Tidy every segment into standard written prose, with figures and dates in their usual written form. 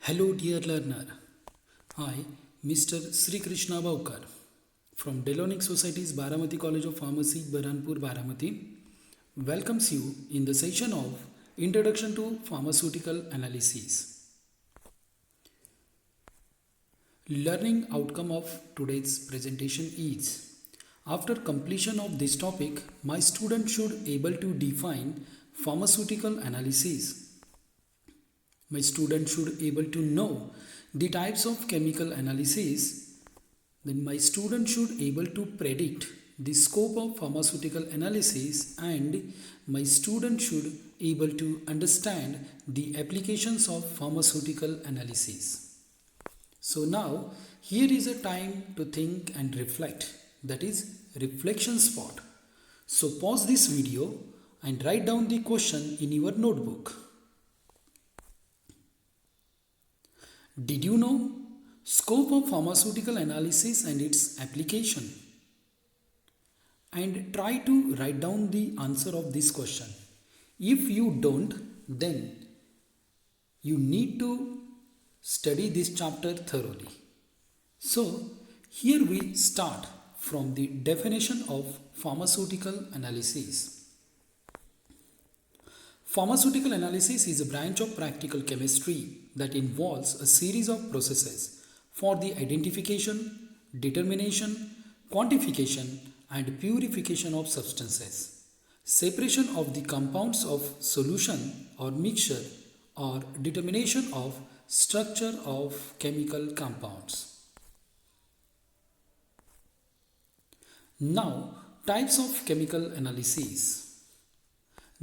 Hello, dear learner. I, Mr. Sri Krishna Baukar from Delonic Society's Baramati College of Pharmacy, Baranpur, Baramati, welcomes you in the session of Introduction to Pharmaceutical Analysis. Learning outcome of today's presentation is: after completion of this topic, my student should able to define pharmaceutical analysis. My student should able to know the types of chemical analysis. Then my student should able to predict the scope of pharmaceutical analysis, and my student should able to understand the applications of pharmaceutical analysis. So now here is a time to think and reflect, that is reflection spot. So pause this video and write down the question in your notebook. Did you know scope of pharmaceutical analysis and its application? And try to write down the answer of this question. If you don't, then you need to study this chapter thoroughly. So here we start from the definition of pharmaceutical analysis. Pharmaceutical analysis is a branch of practical chemistry that involves a series of processes for the identification, determination, quantification, and purification of substances, separation of the compounds of solution or mixture, or determination of structure of chemical compounds. Now, types of chemical analysis.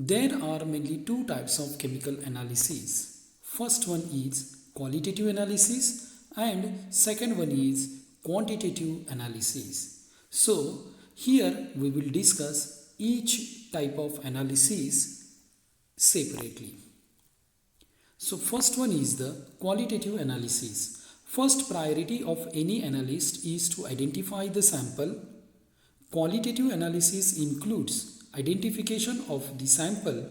There are mainly two types of chemical analysis. First one is qualitative analysis and second one is quantitative analysis. So here we will discuss each type of analysis separately. So first one is the qualitative analysis. First priority of any analyst is to identify the sample. Qualitative analysis includes identification of the sample,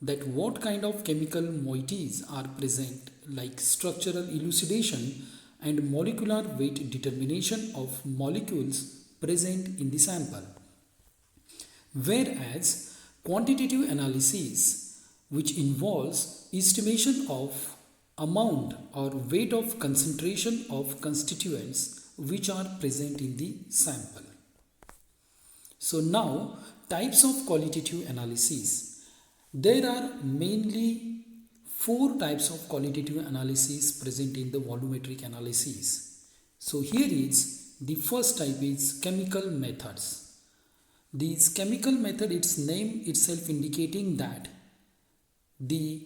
that what kind of chemical moieties are present, like structural elucidation and molecular weight determination of molecules present in the sample. Whereas quantitative analysis, which involves estimation of amount or weight of concentration of constituents which are present in the sample. So now, types of qualitative analysis. There are mainly four types of qualitative analysis present in the volumetric analysis. So here is the first type is chemical methods. This chemical method, its name itself indicating that the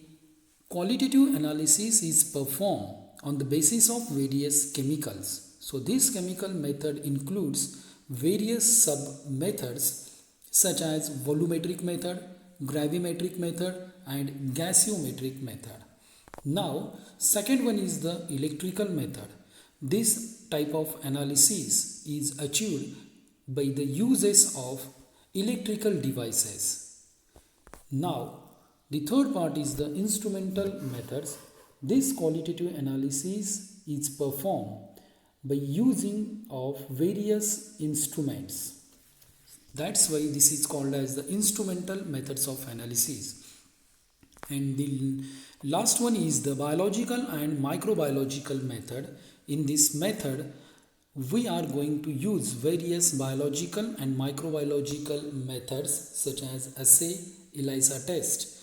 qualitative analysis is performed on the basis of various chemicals. So this chemical method includes various sub-methods such as volumetric method, gravimetric method and gaseometric method. Now, second one is the electrical method. This type of analysis is achieved by the uses of electrical devices. Now, the third part is the instrumental methods. This qualitative analysis is performed by using of various instruments. That's why this is called as the instrumental methods of analysis. And the last one is the biological and microbiological method. In this method, we are going to use various biological and microbiological methods such as assay, ELISA test.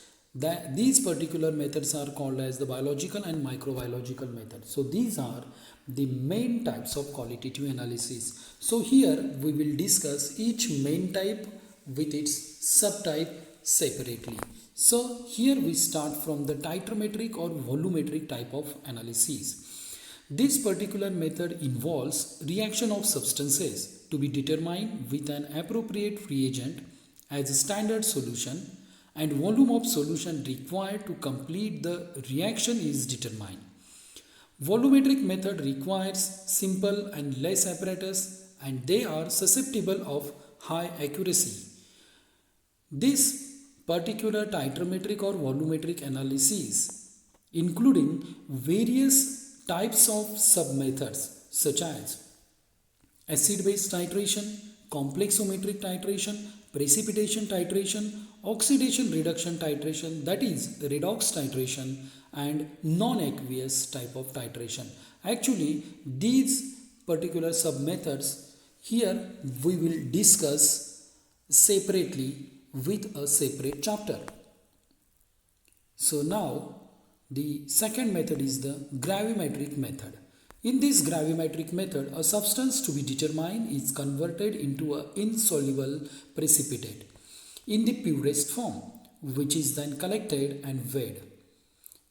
These particular methods are called as the biological and microbiological methods. So these are the main types of qualitative analysis. So here we will discuss each main type with its subtype separately. So here we start from the titrometric or volumetric type of analysis. This particular method involves reaction of substances to be determined with an appropriate reagent as a standard solution, and volume of solution required to complete the reaction is determined. Volumetric method requires simple and less apparatus, and they are susceptible of high accuracy. This particular titrometric or volumetric analysis including various types of submethods such as acid-base titration, complexometric titration, precipitation titration, oxidation reduction titration, that is redox titration, and non-aqueous type of titration. Actually, these particular submethods here we will discuss separately with a separate chapter. So now the second method is the gravimetric method. In this gravimetric method, a substance to be determined is converted into an insoluble precipitate in the purest form, which is then collected and weighed.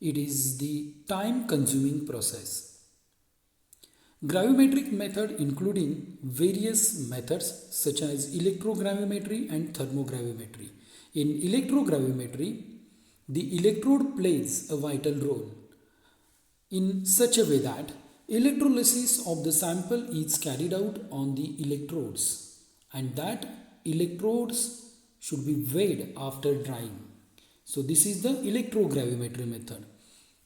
It is the time-consuming process. Gravimetric method including various methods such as electrogravimetry and thermogravimetry. In electrogravimetry, the electrode plays a vital role in such a way that electrolysis of the sample is carried out on the electrodes, and that electrodes should be weighed after drying. So this is the electrogravimetry method.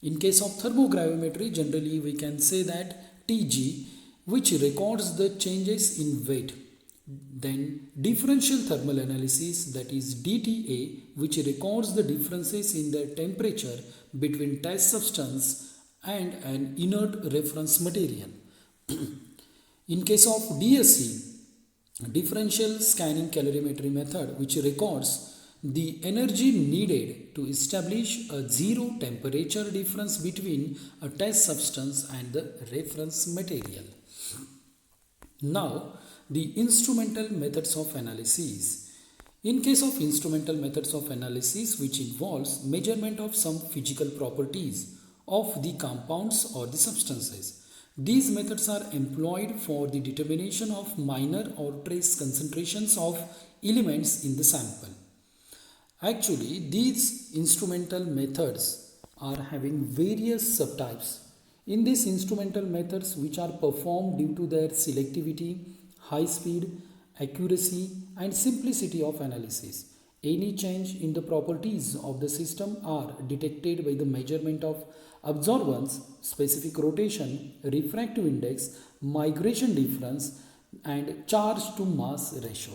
In case of thermogravimetry, generally we can say that TG, which records the changes in weight. Then differential thermal analysis, that is DTA, which records the differences in the temperature between test substance and an inert reference material. In case of DSC, differential scanning calorimetry method, which records the energy needed to establish a zero temperature difference between a test substance and the reference material. Now, the instrumental methods of analysis. In case of instrumental methods of analysis, which involves measurement of some physical properties of the compounds or the substances, these methods are employed for the determination of minor or trace concentrations of elements in the sample. Actually, these instrumental methods are having various subtypes. In these instrumental methods, which are performed due to their selectivity, high speed, accuracy, and simplicity of analysis, any change in the properties of the system are detected by the measurement of absorbance, specific rotation, refractive index, migration difference, and charge to mass ratio.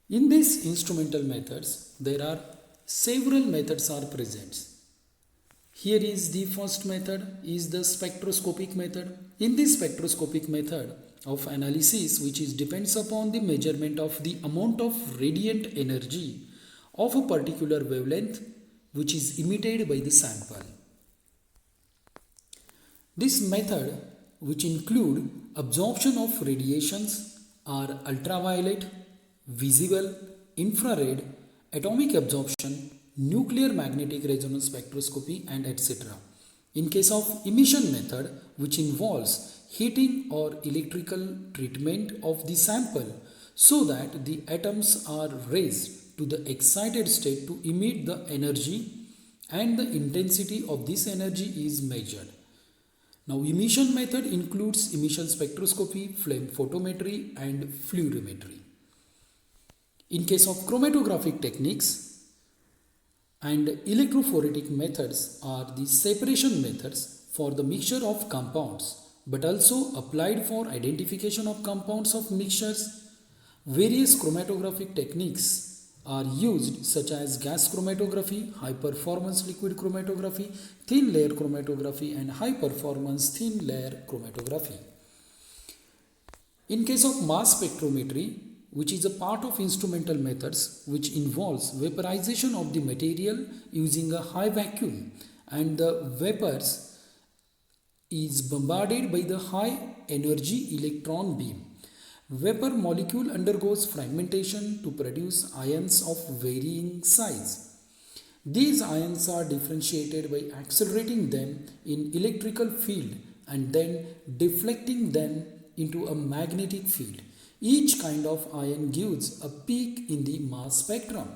In these instrumental methods, there are several methods are present. Here is the first method is the spectroscopic method. In this spectroscopic method of analysis, which is depends upon the measurement of the amount of radiant energy of a particular wavelength which is emitted by the sample. This method, which include absorption of radiations, are ultraviolet, visible, infrared, atomic absorption, nuclear magnetic resonance spectroscopy, and etc. In case of emission method, which involves heating or electrical treatment of the sample so that the atoms are raised to the excited state to emit the energy, and the intensity of this energy is measured. Now, emission method includes emission spectroscopy, flame photometry, and fluorimetry. In case of chromatographic techniques and electrophoretic methods are the separation methods for the mixture of compounds, but also applied for identification of compounds of mixtures. Various chromatographic techniques are used such as gas chromatography, high performance liquid chromatography, thin layer chromatography, and high performance thin layer chromatography. In case of mass spectrometry, which is a part of instrumental methods, which involves vaporization of the material using a high vacuum, and the vapors is bombarded by the high energy electron beam. Vapor molecule undergoes fragmentation to produce ions of varying size. These ions are differentiated by accelerating them in electrical field and then deflecting them into a magnetic field. Each kind of ion gives a peak in the mass spectrum.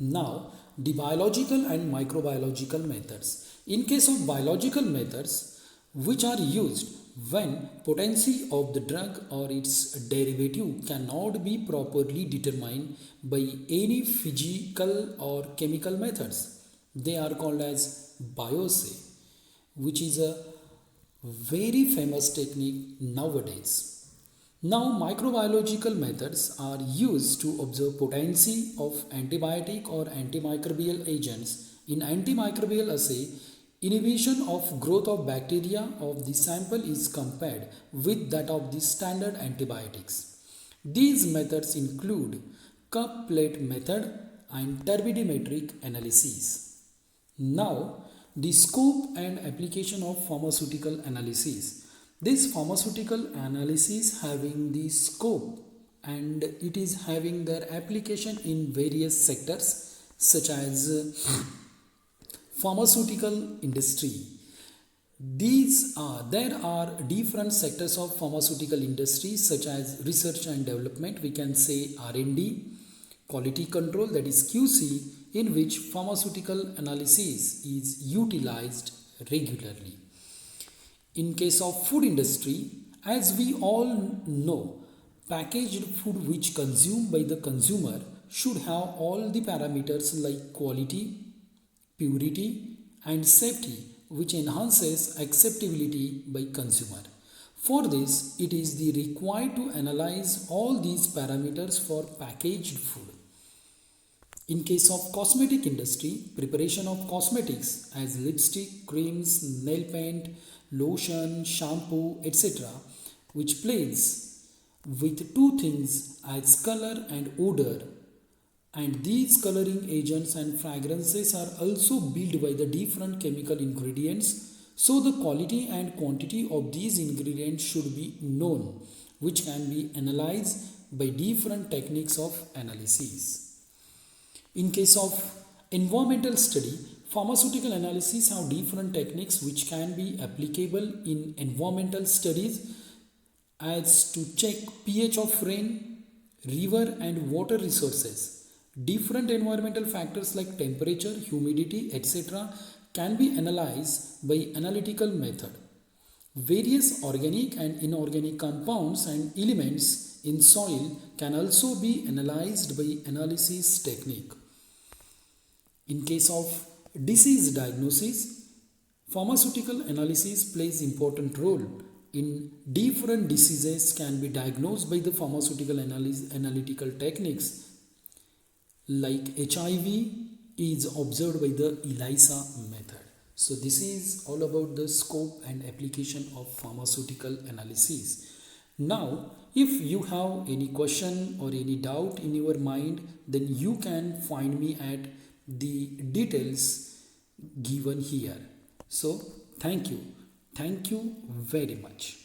Now, the biological and microbiological methods. In case of biological methods, which are used when potency of the drug or its derivative cannot be properly determined by any physical or chemical methods. They are called as bioassay, which is a very famous technique nowadays. Now, microbiological methods are used to observe potency of antibiotic or antimicrobial agents. In antimicrobial assay, inhibition of growth of bacteria of the sample is compared with that of the standard antibiotics. These methods include cup plate method and turbidimetric analysis. Now, the scope and application of pharmaceutical analysis. This pharmaceutical analysis having the scope and it is having their application in various sectors such as pharmaceutical industry. There are different sectors of pharmaceutical industry such as research and development. We can say R&D, quality control, that is QC, in which pharmaceutical analysis is utilized regularly. In case of food industry, as we all know, packaged food which consumed by the consumer should have all the parameters like quality, purity and safety which enhances acceptability by consumer. For this, it is the required to analyze all these parameters for packaged food. In case of cosmetic industry, preparation of cosmetics as lipstick, creams, nail paint, lotion, shampoo, etc., which plays with two things as color and odor, and these coloring agents and fragrances are also built by the different chemical ingredients, so the quality and quantity of these ingredients should be known, which can be analyzed by different techniques of analysis. In case of environmental study, pharmaceutical analysis have different techniques which can be applicable in environmental studies as to check pH of rain, river and water resources. Different environmental factors like temperature, humidity, etc. can be analyzed by analytical method. Various organic and inorganic compounds and elements in soil can also be analyzed by analysis technique. In case of disease diagnosis, pharmaceutical analysis plays important role in different diseases can be diagnosed by the pharmaceutical analytical techniques like HIV is observed by the ELISA method. So this is all about the scope and application of pharmaceutical analysis. Now, if you have any question or any doubt in your mind, then you can find me at the details given here. So thank you very much.